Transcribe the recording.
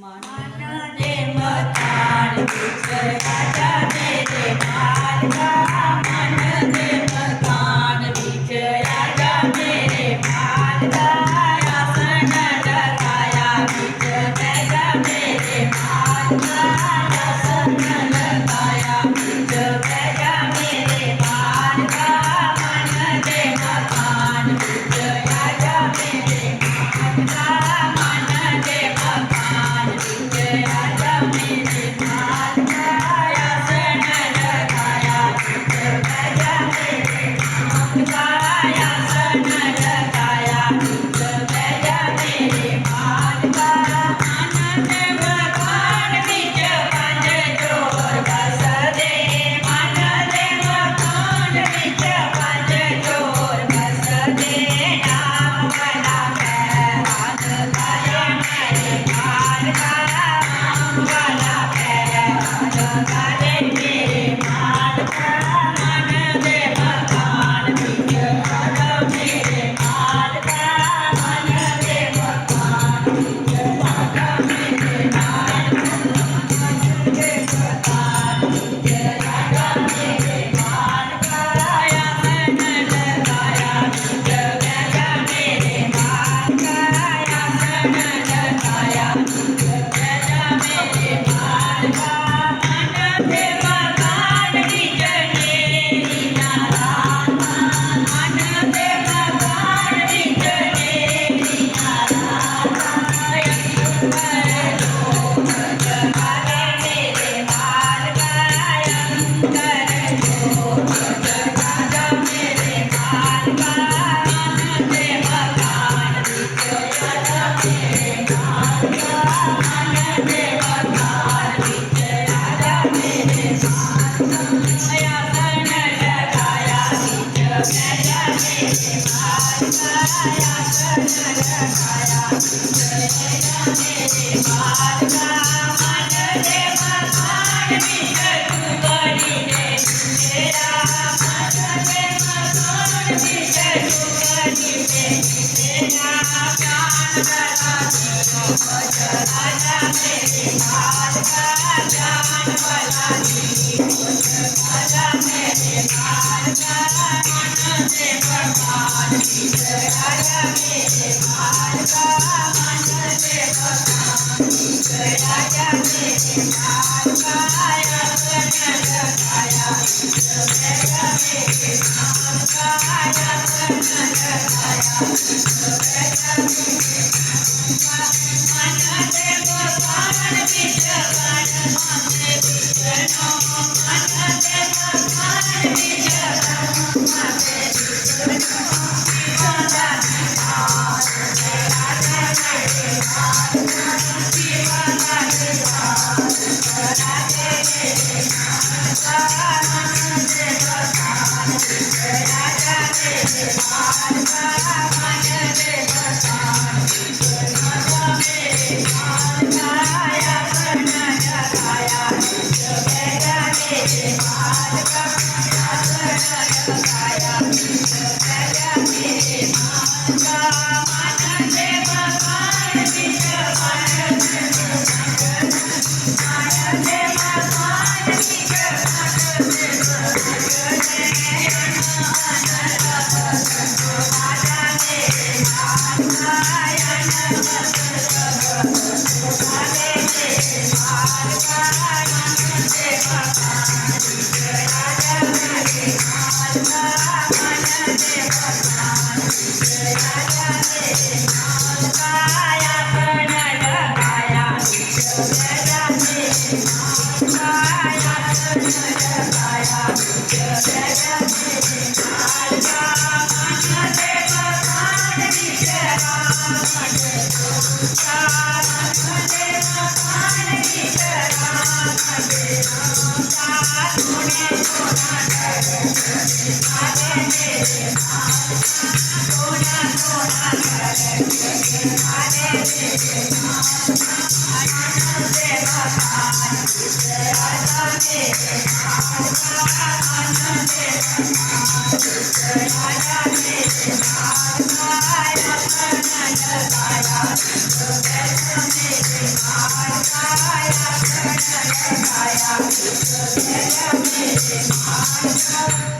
मन दे मकान विजय राजा मेरे मालका मन दे मकान विजय राजा मेरे मालका आसन लगाया विजय राजा मेरे मालका आसन लगाया विजय राजा मेरे मालका मन दे मकान विजय राजा मेरे मालका मन दे मकान विजय राजा मेरे मालका आसन लगाया विजय राजा मेरे मालका आसन लगाया विजय राजा मेरे मालका मन दे मकान विजय पंज जोर बस दे मन दे मकान विजय पंज जोर बस दे नाम वाला हाथ गाया मेरे मालका नाम वाला हाथ गाले मेरे मालका मन दे मकान विजय राजा मेरे मालका मन दे मकान विजय राजा मेरे मालका मन दे मकान विजय राजा मेरे मालका आसन लगाया विजय राजा मेरे मालका आसन लगाया विजय राजा मेरे मालका मन दे मकान विजय मेरी नारायणा मन दे मकान विजय मेरी नारायणा अंकर जोग जगाले मेरे मालका अंकर जोग जगाला मेरे मालका मन दे मकान विजय राजा मेरे मालका मन दे मकान विजय राजा मेरे मालका आसन लगाया विजय राजा मेरे मालका आसन लगाया विजय राजा मेरे मालका मन दे मकान विजय टुकड़ी दे तेरा मन दे मकान विजय टुकड़ी दे तेरा जान वाला भज राजा मेरे मालका जान वाला भज राजा मेरे मालका मन दे मकान विजय राजा मेरे मालका मन दे मकान विजय राजा मेरे मालका आसन लगाया विजय राजा मेरे मालका आसन लगाया विजय राजा मेरे मन दे मकान विजय मन दे विजय मन दे मकान विजय मन दे विजय राजा मेरे मालका जीवना राजा मेरे मालका मन दे मकान विजय राजा मेरे मालका मन दे मकान विजय राजा मेरे मालका आसन लगाया विजय राजा मेरे मालका आसन लगाया विजय राजा मेरे मालका मन दे मकान विजय मन दे मकान विजय मन दे राजा मेरे मालका गाले मेरे मालका मन दे मकान विजय राजा मेरे मालका मन दे मकान विजय राजा मेरे मालका आसन लगाया विजय राजा मेरे मालका आसन लगाया विजय राजा मेरे मालका मन दे मकान विजय राम दे मन दे मकान विजय राम दे सोने सोना गाले मेरे मालका सोना सोना गाले मेरे मालका मन दे मकान विजय राजा मेरे मालका मन दे मकान विजय राजा मेरे मालका आसन लगाया विजय राजा मेरे मालका લખાયા, શરણ લખાયા,